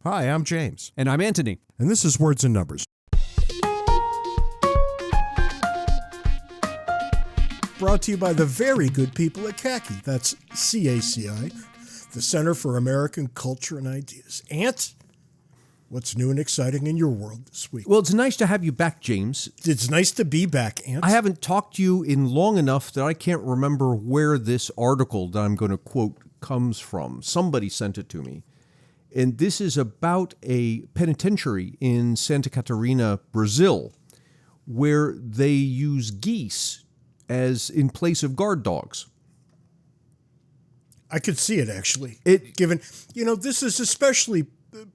Hi, I'm James. And I'm Antony. And this is Words and Numbers. Brought to you by the very good people at CACI. That's CACI, the Center for American Culture and Ideas. Ant, what's new and exciting in your world this week? Well, it's nice to have you back, James. It's nice to be back, Ant. I haven't talked to you in long enough that I can't remember where this article that I'm going to quote comes from. Somebody sent it to me. And this is about a penitentiary in Santa Catarina, Brazil, where they use geese as in place of guard dogs. I could see it, actually. This is especially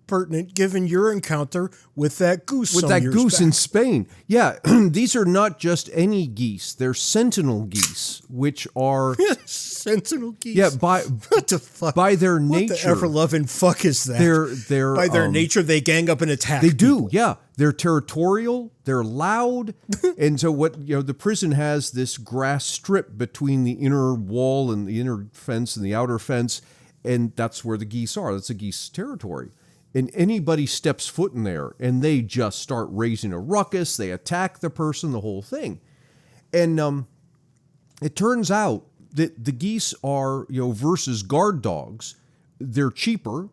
pertinent given your encounter with that goose. With that goose in Spain. Yeah, these are not just any geese. They're sentinel geese, which are... Sentinel geese? Yeah, what the fuck? By their nature... What the ever-loving fuck is that? They're by their nature, they gang up and attack They people. do, yeah. They're territorial, they're loud, and so the prison has this grass strip between the inner wall and the inner fence and the outer fence, and that's where the geese are. That's a geese territory. And anybody steps foot in there, and they just start raising a ruckus. They attack the person, the whole thing. And it turns out that the geese are, versus guard dogs, they're cheaper.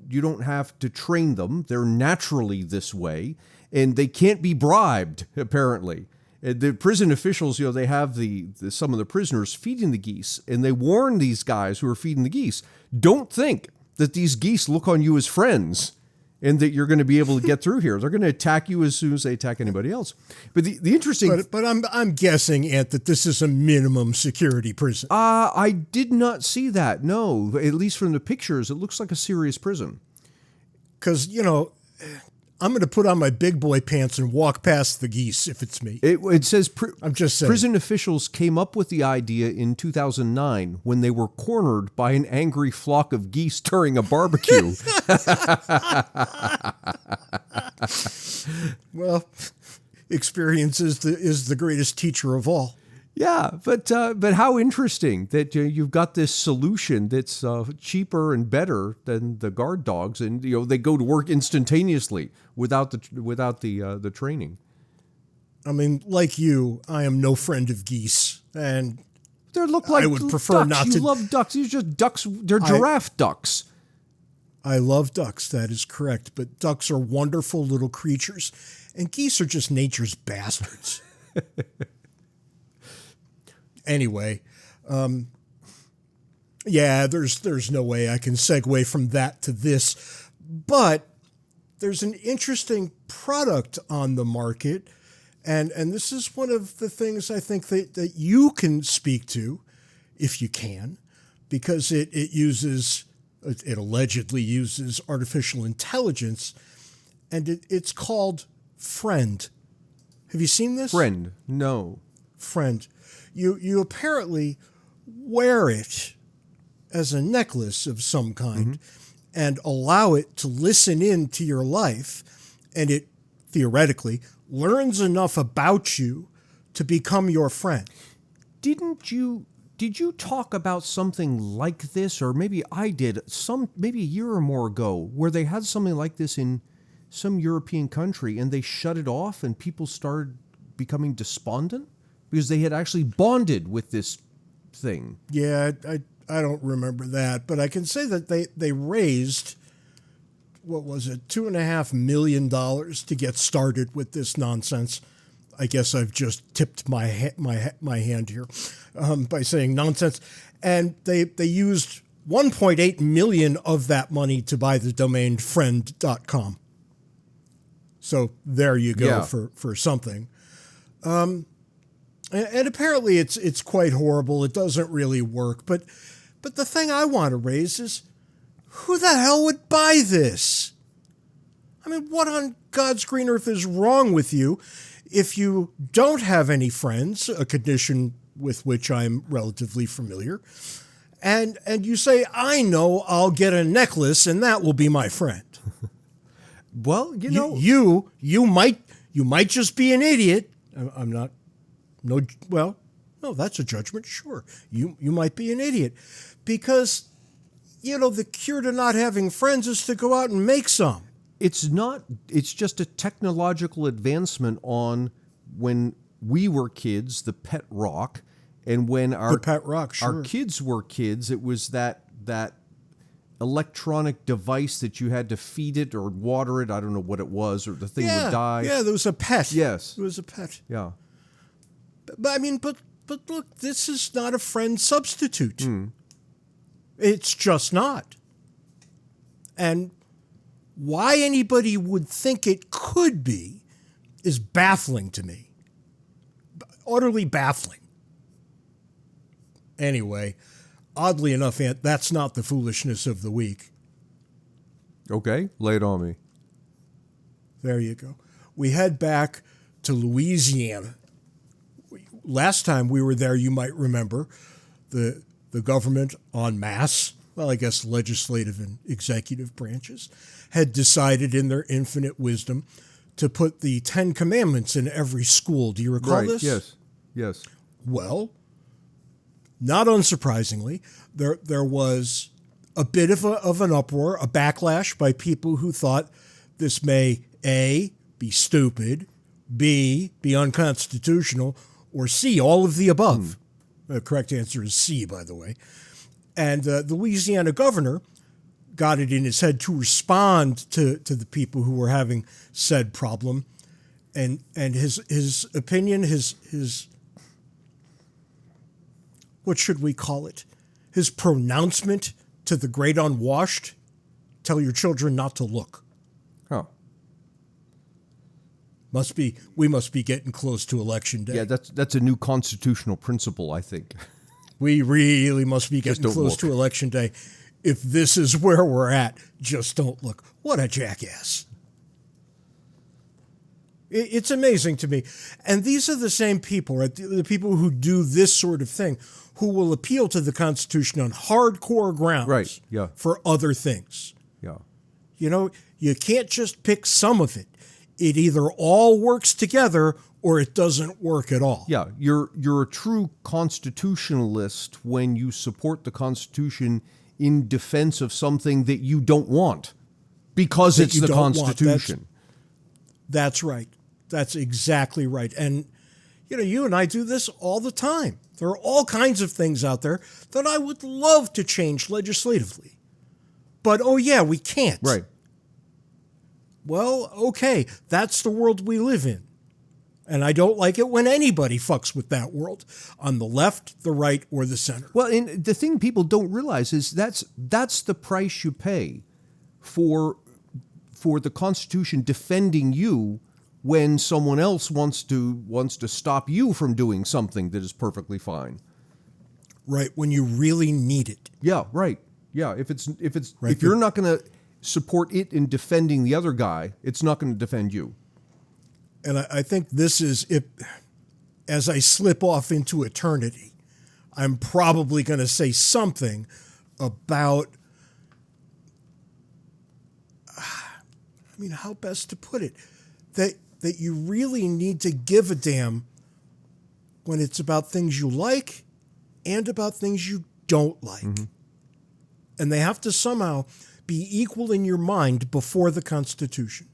You don't have to train them. They're naturally this way, and they can't be bribed, apparently. The prison officials, they have some of the prisoners feeding the geese, and they warn these guys who are feeding the geese, don't think that these geese look on you as friends and that you're going to be able to get through here. They're going to attack you as soon as they attack anybody else. But the interesting... But I'm guessing, Ant, that this is a minimum security prison. I did not see that, no. At least from the pictures, it looks like a serious prison. Because, I'm going to put on my big boy pants and walk past the geese if it's me. It says I'm just saying. Prison officials came up with the idea in 2009 when they were cornered by an angry flock of geese during a barbecue. Well, experience is the greatest teacher of all. Yeah, but how interesting that you've got this solution that's cheaper and better than the guard dogs, and they go to work instantaneously without the training. I mean, like you, I am no friend of geese, and they look like I would prefer ducks. not to. You love ducks. These are just ducks. They're giraffe ducks. I love ducks. That is correct. But ducks are wonderful little creatures, and geese are just nature's bastards. Anyway, there's no way I can segue from that to this, but there's an interesting product on the market, and this is one of the things I think that you can speak to, if you can, because it allegedly uses artificial intelligence, and it's called Friend. Have you seen this? Friend, no. Friend. You apparently wear it as a necklace of some kind and allow it to listen in to your life, and it theoretically learns enough about you to become your friend. Did you talk about something like this, or maybe I did, maybe a year or more ago, where they had something like this in some European country and they shut it off and people started becoming despondent? Because they had actually bonded with this thing. Yeah, I don't remember that, but I can say that they raised, what was it, $2.5 million to get started with this nonsense. I guess I've just tipped my hand here by saying nonsense. And they used 1.8 million of that money to buy the domain friend.com. So there you go for something. And apparently it's quite horrible. It doesn't really work. But the thing I want to raise is, who the hell would buy this? I mean, what on God's green earth is wrong with you if you don't have any friends, a condition with which I'm relatively familiar, and you say, I know I'll get a necklace and that will be my friend? Well, you might just be an idiot. I'm not. No, well, no, that's a judgment. Sure, you might be an idiot, because the cure to not having friends is to go out and make some. It's not. It's just a technological advancement on when we were kids, the pet rock, and when The pet rock, sure. our kids were kids, it was that electronic device that you had to feed it or water it. I don't know what it was, or the thing would die. Yeah, there was a pet. Yes. It was a pet. Yeah. But I mean, but look, this is not a friend substitute. It's just not. And why anybody would think it could be is baffling to me. Utterly baffling. Anyway, oddly enough, Ant, that's not the foolishness of the week. Okay, lay it on me. There you go. We head back to Louisiana. Last time we were there, you might remember, the government en masse, well, I guess legislative and executive branches, had decided in their infinite wisdom to put the Ten Commandments in every school. Do you recall Right, this? yes. Well, not unsurprisingly, there was a bit of an uproar, a backlash by people who thought this may, A, be stupid, B, be unconstitutional, or C, all of the above. The correct answer is C, by the way. And the Louisiana governor got it in his head to respond to the people who were having said problem. And his opinion, his what should we call it? His pronouncement to the great unwashed: tell your children not to look. Oh. We must be getting close to election day. Yeah, that's a new constitutional principle, I think. We really must be getting don't close look. to election day. If this is where we're at, just don't look. What a jackass. It's amazing to me. And these are the same people, right? The people who do this sort of thing, who will appeal to the Constitution on hardcore grounds Right, yeah. for other things. Yeah. You know, you can't just pick some of it. It either all works together or it doesn't work at all. Yeah, you're a true constitutionalist when you support the Constitution in defense of something that you don't want because That it's you the don't want. Constitution. That's right. That's exactly right. And, you know, you and I do this all the time. There are all kinds of things out there that I would love to change legislatively. But, oh, yeah, we can't. Right. Well, okay, that's the world we live in. And I don't like it when anybody fucks with that world on the left, the right, or the center. Well, and the thing people don't realize is that's the price you pay for the Constitution defending you when someone else wants to stop you from doing something that is perfectly fine. Right, when you really need it. Yeah, right. Yeah, if Right, you're not going to support it in defending the other guy, it's not going to defend you. And I think this is it. As I slip off into eternity, I'm probably going to say something about, I mean, how best to put it, that you really need to give a damn when it's about things you like and about things you don't like. Mm-hmm. And they have to somehow be equal in your mind before the Constitution.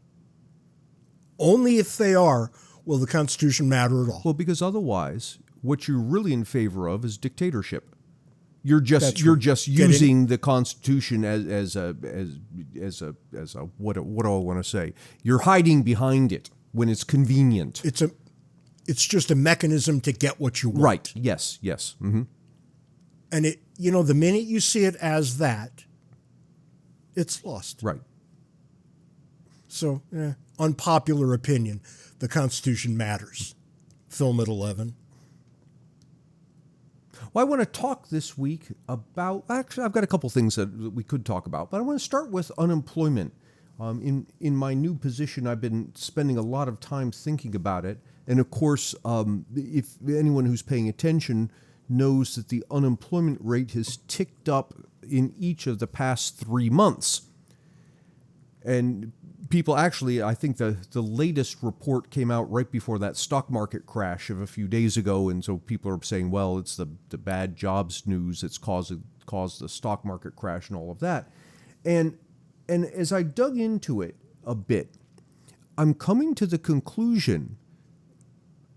Only if they are will the Constitution matter at all. Well, because otherwise, what you're really in favor of is dictatorship. You're just using the Constitution as a what do I want to say? You're hiding behind it when it's convenient. It's just a mechanism to get what you want. Right. Yes. Mm-hmm. And the minute you see it as that, it's lost. Right. So, unpopular opinion, the Constitution matters. Film at 11. Well, I want to talk this week about, actually, I've got a couple things that we could talk about, but I want to start with unemployment. In my new position, I've been spending a lot of time thinking about it. And of course, if anyone who's paying attention knows that the unemployment rate has ticked up in each of the past 3 months. And people actually, I think the latest report came out right before that stock market crash of a few days ago. And so people are saying, well, it's the bad jobs news that's caused the stock market crash and all of that. And as I dug into it, a bit, I'm coming to the conclusion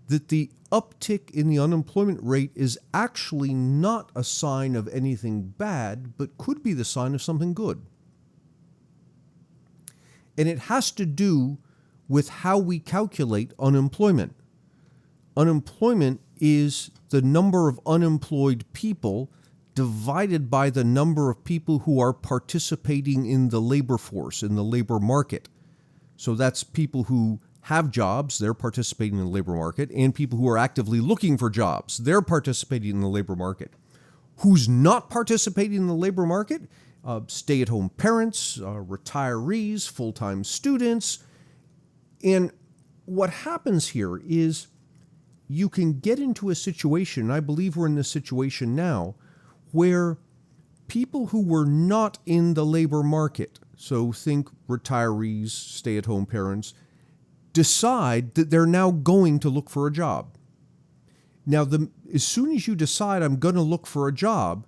that the uptick in the unemployment rate is actually not a sign of anything bad, but could be the sign of something good. And it has to do with how we calculate unemployment. Unemployment is the number of unemployed people divided by the number of people who are participating in the labor force, in the labor market. So that's people who have jobs, they're participating in the labor market, and people who are actively looking for jobs, they're participating in the labor market. Who's not participating in the labor market? Stay-at-home parents, retirees, full-time students. And what happens here is you can get into a situation, and I believe we're in this situation now, where people who were not in the labor market, so think retirees, stay-at-home parents, decide that they're now going to look for a job. Now, as soon as you decide I'm going to look for a job,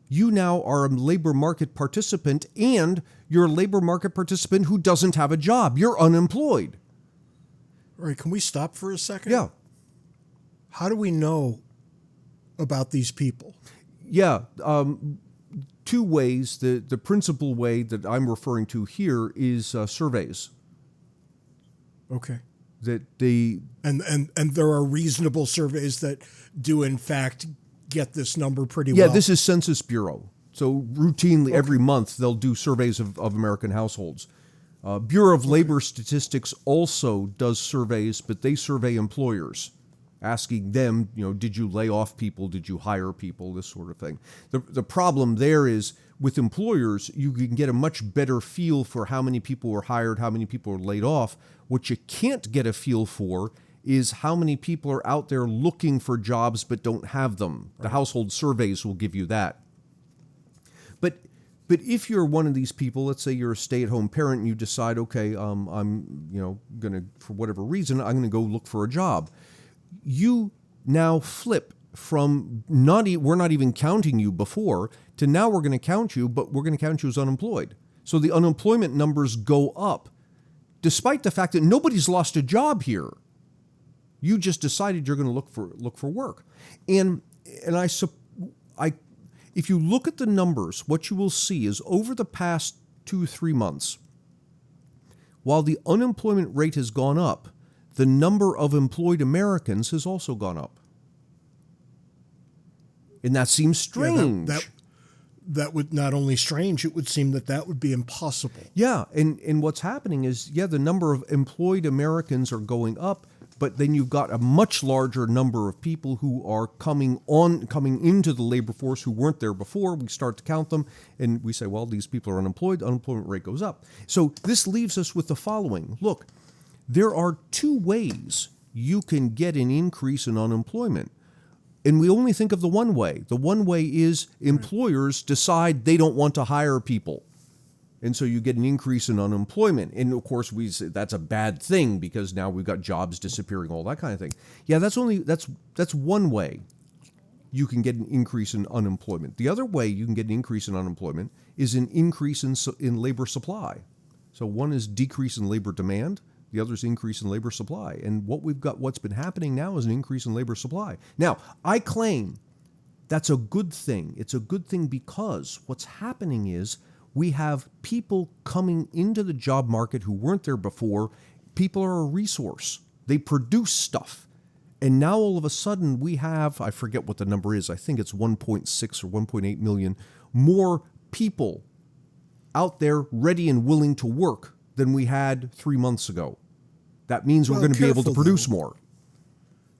you now are a labor market participant, and you're a labor market participant who doesn't have a job. You're unemployed. All right, can we stop for a second? Yeah. How do we know about these people? Yeah, two ways. The principal way that I'm referring to here is surveys. Okay. That they and there are reasonable surveys that do in fact get this number pretty well. Yeah, this is Census Bureau. So routinely every month they'll do surveys of American households. Bureau of Labor Statistics also does surveys, but they survey employers, asking them, did you lay off people? Did you hire people? This sort of thing. The problem there is with employers, you can get a much better feel for how many people were hired, how many people were laid off. What you can't get a feel for is how many people are out there looking for jobs but don't have them. Right. The household surveys will give you that. But if you're one of these people, let's say you're a stay-at-home parent and you decide, okay, I'm going to, for whatever reason, I'm going to go look for a job. You now flip from we're not even counting you before to now we're going to count you, but we're going to count you as unemployed. So the unemployment numbers go up, despite the fact that nobody's lost a job here. You just decided you're going to look for work, and if you look at the numbers, what you will see is over the past 2-3 months, while the unemployment rate has gone up, the number of employed Americans has also gone up. And that seems strange. Yeah, that would not only strange, it would seem that would be impossible. Yeah, and what's happening is, the number of employed Americans are going up, but then you've got a much larger number of people who are coming into the labor force who weren't there before. We start to count them, and we say, well, these people are unemployed. The unemployment rate goes up. So this leaves us with the following. Look, there are two ways you can get an increase in unemployment. And we only think of the one way. The one way is employers decide they don't want to hire people. And so you get an increase in unemployment. And of course, we say that's a bad thing because now we've got jobs disappearing, all that kind of thing. Yeah, that's one way you can get an increase in unemployment. The other way you can get an increase in unemployment is an increase in labor supply. So one is decrease in labor demand. The other is increase in labor supply. And what's been happening now is an increase in labor supply. Now, I claim that's a good thing. It's a good thing because what's happening is we have people coming into the job market who weren't there before. People are a resource. They produce stuff. And now all of a sudden we have, I forget what the number is, I think it's 1.6 or 1.8 million more people out there ready and willing to work than we had 3 months ago. That means we're going to be able to produce more.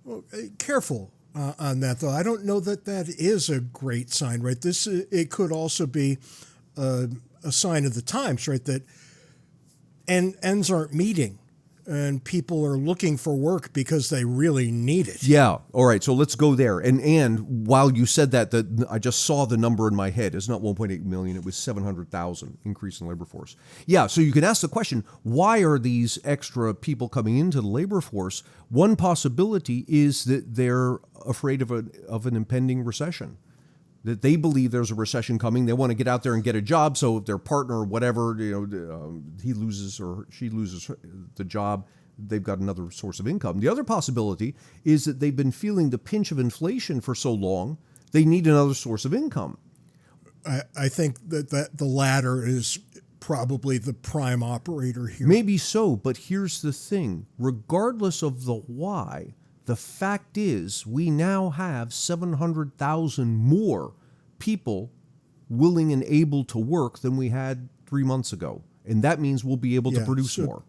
Well, careful on that, though. I don't know that is a great sign, right? It could also be a sign of the times, right? That ends aren't meeting, and people are looking for work because they really need it. Yeah. All right. So let's go there. And while you said that, I just saw the number in my head. It's not 1.8 million. It was 700,000 increase in labor force. Yeah. So you can ask the question, why are these extra people coming into the labor force? One possibility is that they're afraid of an impending recession. that they believe there's a recession coming. They want to get out there and get a job. So if their partner or whatever, he loses or she loses the job, they've got another source of income. The other possibility is that they've been feeling the pinch of inflation for so long, they need another source of income. I think that the latter is probably the prime operator here. Maybe so, but here's the thing. Regardless of the why, the fact is we now have 700,000 more people willing and able to work than we had 3 months ago. And that means we'll be able to produce more.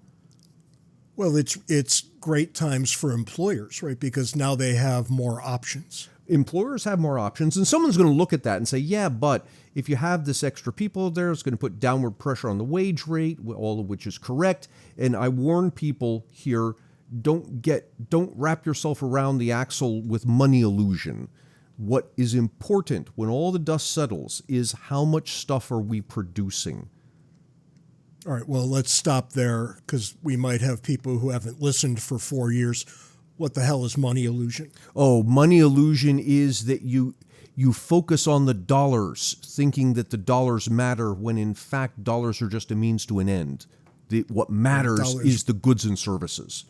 Well, it's great times for employers, right? Because now they have more options. Employers have more options, and someone's going to look at that and say, yeah, but if you have this extra people there, it's going to put downward pressure on the wage rate, all of which is correct. And I warn people here, don't wrap yourself around the axle with money illusion. What is important when all the dust settles is how much stuff are we producing? All right, well, let's stop there because we might have people who haven't listened for 4 years. What the hell is money illusion? Oh, money illusion is that you focus on the dollars, thinking that the dollars matter when in fact dollars are just a means to an end. What matters is the goods and services.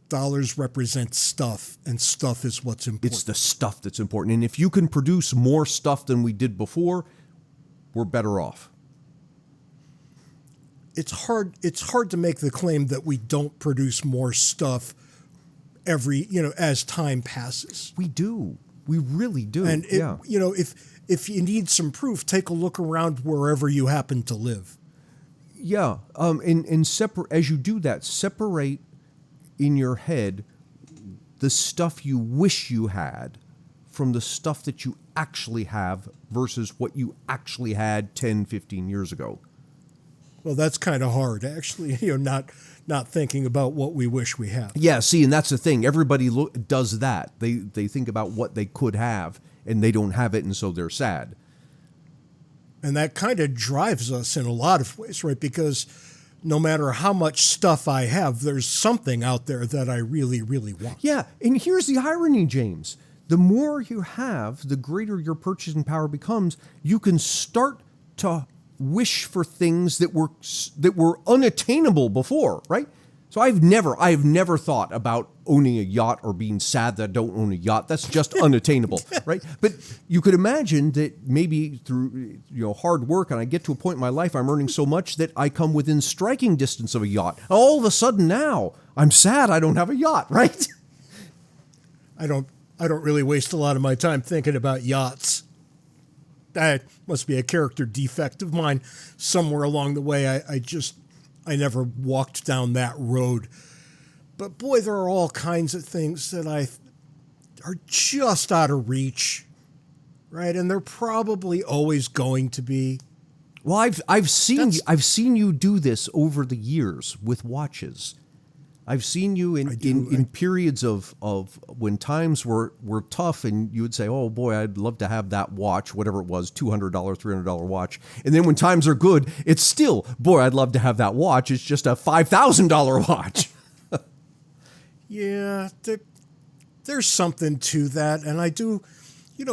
Dollars represent stuff, and stuff is what's important. It's the stuff that's important. And if you can produce more stuff than we did before, we're better off. It's hard to make the claim that we don't produce more stuff as time passes. We do. We really do. And if you need some proof, take a look around wherever you happen to live. Yeah. And as you do that, separate in your head the stuff you wish you had from the stuff that you actually have versus what you actually had 10, 15 years ago. Well, that's kind of hard, actually, not thinking about what we wish we had. Yeah, see, and that's the thing. Everybody does that. They think about what they could have, and they don't have it, and so they're sad. And that kind of drives us in a lot of ways, right? Because no matter how much stuff I have, there's something out there that I really, really want. Yeah, and here's the irony, James. The more you have, the greater your purchasing power becomes. You can start to wish for things that were unattainable before, right? So I have never thought about owning a yacht or being sad that I don't own a yacht. That's just unattainable, right? But you could imagine that maybe through hard work, and I get to a point in my life I'm earning so much that I come within striking distance of a yacht. All of a sudden now I'm sad I don't have a yacht, right? I don't really waste a lot of my time thinking about yachts. That must be a character defect of mine. Somewhere along the way, I never walked down that road. But boy, there are all kinds of things that are just out of reach, right? And they're probably always going to be. Well, I've seen you do this over the years with watches. I've seen you in periods of when times were tough, and you would say, "Oh boy, I'd love to have that watch, whatever it was, $200, $300 watch." And then when times are good, it's still, "Boy, I'd love to have that watch. It's just a $5,000 watch." Yeah, there's something to that, and I do.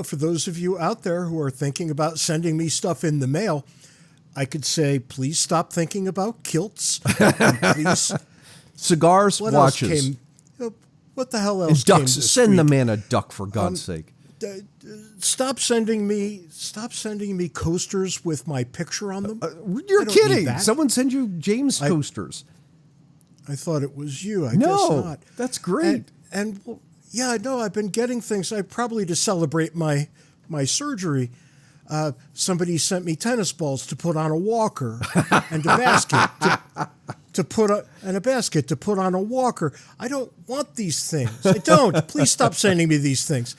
For those of you out there who are thinking about sending me stuff in the mail, I could say, please stop thinking about kilts. And please. Cigars, what watches. What the hell else and ducks. Came this Send week? the man a duck, for God's sake. Stop sending me coasters with my picture on them. You're kidding. Someone send you James coasters. I thought it was you. I guess not. That's great. And yeah, I know. I've been getting things. Probably to celebrate my surgery. Somebody sent me tennis balls to put on a walker and a basket to put on a walker. I don't want these things. I don't. Please stop sending me these things.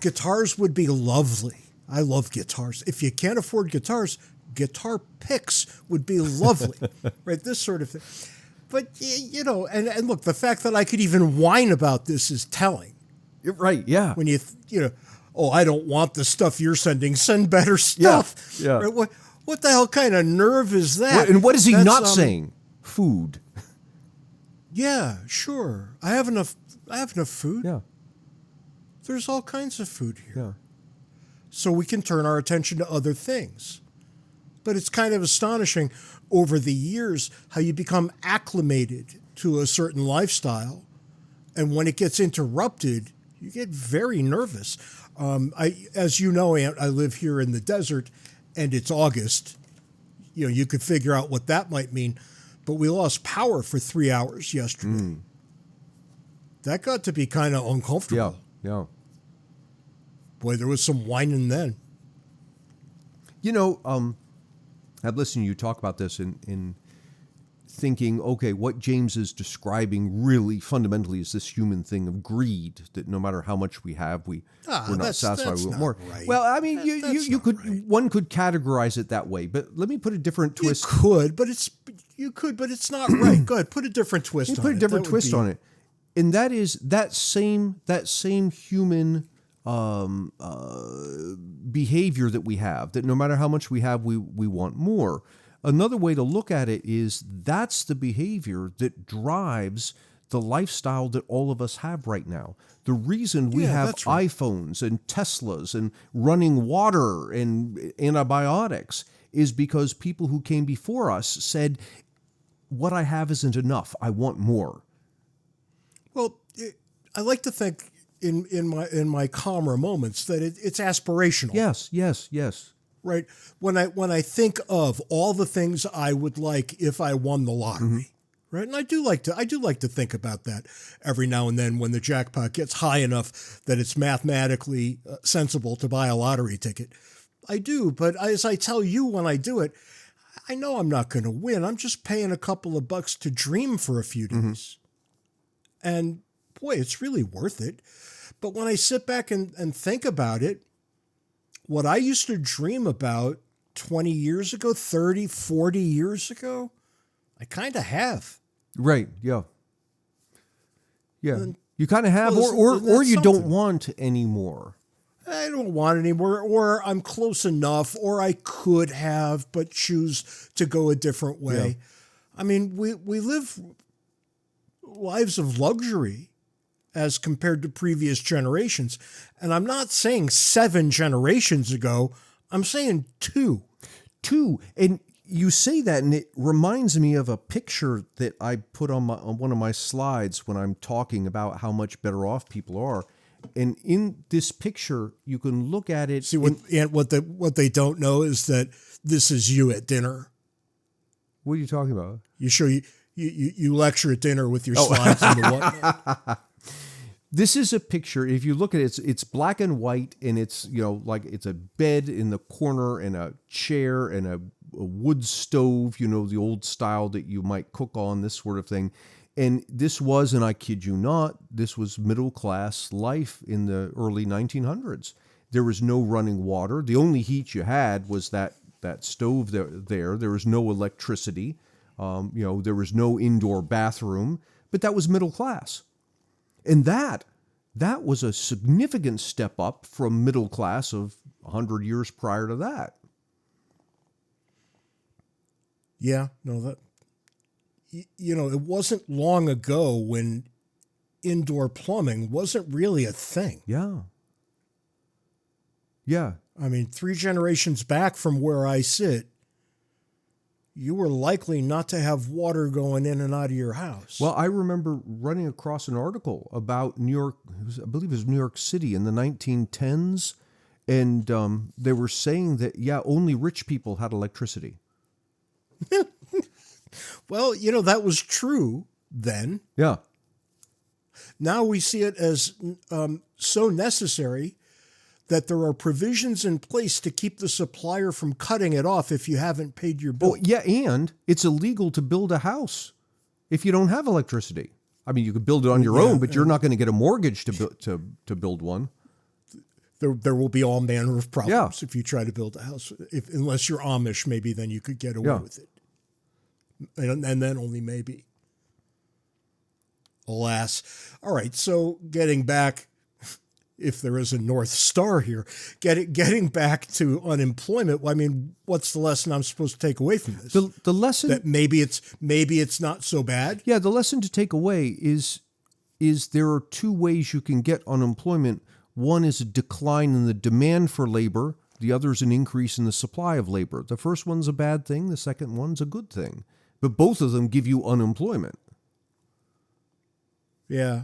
Guitars would be lovely. I love guitars. If you can't afford guitars, guitar picks would be lovely, right? This sort of thing. But and look, the fact that I could even whine about this is telling. You're right. Yeah. When oh, I don't want the stuff you're sending. Send better stuff. Yeah. Right? What the hell kind of nerve is that? And what is he not saying? Food. Yeah, sure. I have enough food. Yeah. There's all kinds of food here. Yeah. so we can turn our attention to other things. But it's kind of astonishing over the years how you become acclimated to a certain lifestyle, and when it gets interrupted, you get very nervous. As you know, Ant, I live here in the desert, and it's August. You could figure out what that might mean, but we lost power for 3 hours yesterday. That got to be kind of uncomfortable. Yeah. Boy, there was some whining then. I've listened to you talk about this in thinking, okay, what James is describing really fundamentally is this human thing of greed, that no matter how much we have, we're not satisfied with more. Right. Well, I mean, one could categorize it that way, but let me put a different twist. You could, but it's not right. Go ahead, put a different twist on it. Put a different twist on it. And that is that same human behavior that we have, that no matter how much we have, we want more. Another way to look at it is that's the behavior that drives the lifestyle that all of us have right now. The reason we have iPhones and Teslas and running water and antibiotics is because people who came before us said, what I have isn't enough. I want more. Well, I like to think in my calmer moments that it's aspirational. Yes. Right. When I think of all the things I would like if I won the lottery, right? And I do like to think about that every now and then when the jackpot gets high enough that it's mathematically sensible to buy a lottery ticket. I do, but as I tell you when I do it, I know I'm not going to win. I'm just paying a couple of bucks to dream for a few days. And boy, it's really worth it. But when I sit back and think about it, what I used to dream about 20 years ago, 30, 40 years ago, I kind of have. Right, yeah. Yeah, And, you kind of have, or you don't want anymore. I don't want any more, or I'm close enough, or I could have, but choose to go a different way. Yeah. I mean, we live lives of luxury as compared to previous generations. And I'm not saying 7 generations ago, I'm saying 2. 2. And you say that, and it reminds me of a picture that I put on one of my slides when I'm talking about how much better off people are. And in this picture, you can look at it. See, what they don't know is that this is you at dinner. What are you talking about? You lecture at dinner with your slides and the whatnot. This is a picture. If you look at it, it's black and white, and it's like it's a bed in the corner and a chair and a wood stove, the old style that you might cook on, this sort of thing. And this was, and I kid you not, this was middle class life in the early 1900s. There was no running water. The only heat you had was that stove there. There was no electricity. There was no indoor bathroom, but that was middle class. And that was a significant step up from middle class of 100 years prior to that. Yeah, no, it wasn't long ago when indoor plumbing wasn't really a thing. Yeah. Yeah. I mean, 3 generations back from where I sit, you were likely not to have water going in and out of your house. Well, I remember running across an article about New York, I believe it was New York City in the 1910s, and they were saying that, only rich people had electricity. Well, that was true then. Yeah. Now we see it as so necessary that there are provisions in place to keep the supplier from cutting it off if you haven't paid your bill. Oh, yeah, and it's illegal to build a house if you don't have electricity. I mean, you could build it on your own, but you're not going to get a mortgage to build one. There will be all manner of problems if you try to build a house. Unless you're Amish, maybe then you could get away with it. And then only maybe. Alas. All right, so getting back, if there is a North Star here, getting back to unemployment, I mean, what's the lesson I'm supposed to take away from this? The lesson that maybe it's not so bad. Yeah, the lesson to take away is there are 2 ways you can get unemployment. One is a decline in the demand for labor. The other is an increase in the supply of labor. The first one's a bad thing. The second one's a good thing. But both of them give you unemployment. Yeah.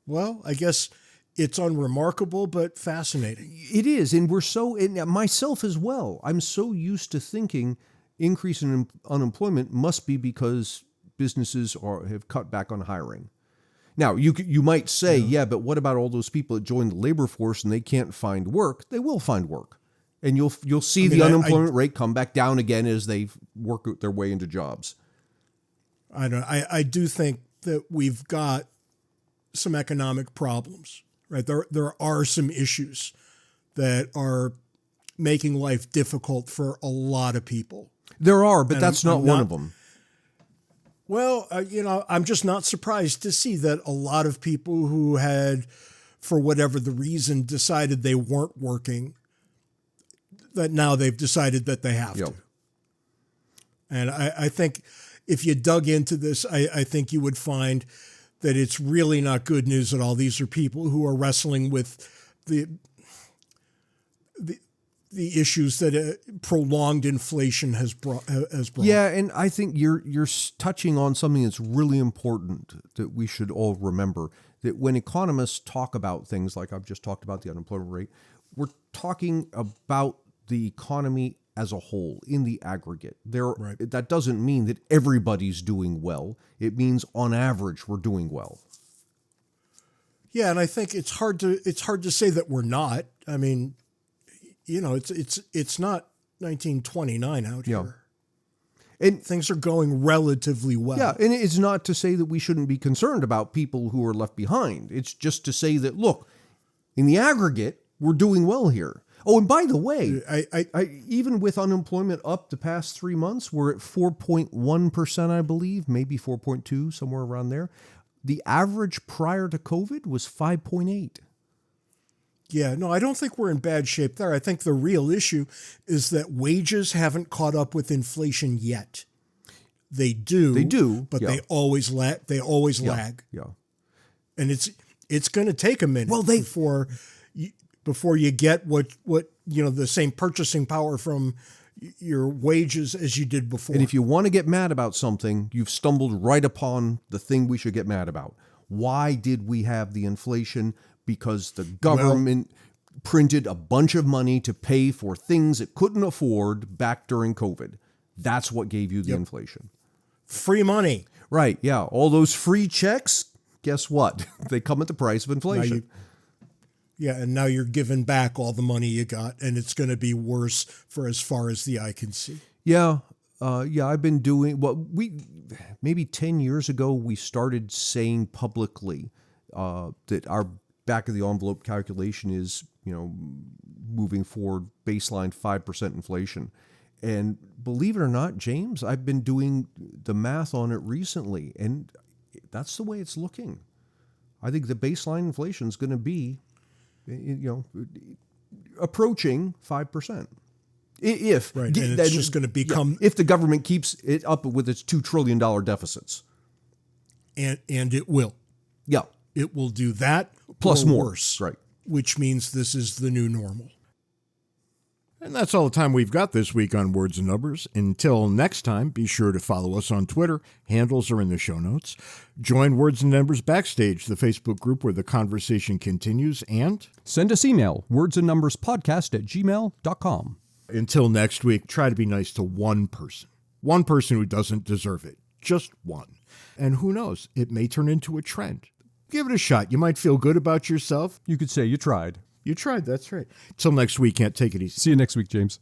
Well, I guess it's unremarkable, but fascinating. It is. And and myself as well, I'm so used to thinking increase in unemployment must be because businesses have cut back on hiring. Now, you might say, yeah, but what about all those people that join the labor force and they can't find work? They will find work. And you'll see the unemployment rate come back down again as they work their way into jobs. I do think that we've got some economic problems, right? There are some issues that are making life difficult for a lot of people. There are, but that's not one of them. Well, I'm just not surprised to see that a lot of people who had, for whatever the reason, decided they weren't working, that now they've decided that they have to. And I think if you dug into this, I think you would find that it's really not good news at all. These are people who are wrestling with the issues that prolonged inflation has brought. Yeah, and I think you're touching on something that's really important that we should all remember, that when economists talk about things like I've just talked about the unemployment rate, we're talking about the economy as a whole in the aggregate. That doesn't mean that everybody's doing well. It means on average we're doing well. Yeah, and I think it's hard to say that we're not. I mean, it's not 1929 out here. And things are going relatively well. Yeah, and it's not to say that we shouldn't be concerned about people who are left behind. It's just to say that, look, in the aggregate, we're doing well here. Oh, and by the way, I even with unemployment up the past 3 months, we're at 4.1%, I believe, maybe 4.2, somewhere around there. The average prior to COVID was 5.8. Yeah, no, I don't think we're in bad shape there. I think the real issue is that wages haven't caught up with inflation yet. They do, but they always lag. Yeah, and it's going to take a minute before you get what the same purchasing power from your wages as you did before. And if you want to get mad about something, you've stumbled right upon the thing we should get mad about. Why did we have the inflation? Because the government printed a bunch of money to pay for things it couldn't afford back during COVID. That's what gave you the inflation. Free money. Right, yeah. All those free checks, guess what? They come at the price of inflation. And now you're giving back all the money you got, and it's going to be worse for as far as the eye can see. Yeah. I've been doing maybe 10 years ago, we started saying publicly that our back of the envelope calculation is, moving forward baseline 5% inflation. And believe it or not, James, I've been doing the math on it recently, and that's the way it's looking. I think the baseline inflation is going to be, approaching 5%. If and it's just going to become if the government keeps it up with its $2 trillion deficits, and it will. Yeah. It will do that plus more, worse, right? Which means this is the new normal. And that's all the time we've got this week on Words and Numbers. Until next time, be sure to follow us on Twitter. Handles are in the show notes. Join Words and Numbers Backstage, the Facebook group where the conversation continues, and send us email, wordsandnumberspodcast@gmail.com. Until next week, try to be nice to one person who doesn't deserve it. Just one. And who knows, it may turn into a trend. Give it a shot. You might feel good about yourself. You could say you tried. You tried, that's right. Till next week, can't take it easy. See you next week, James.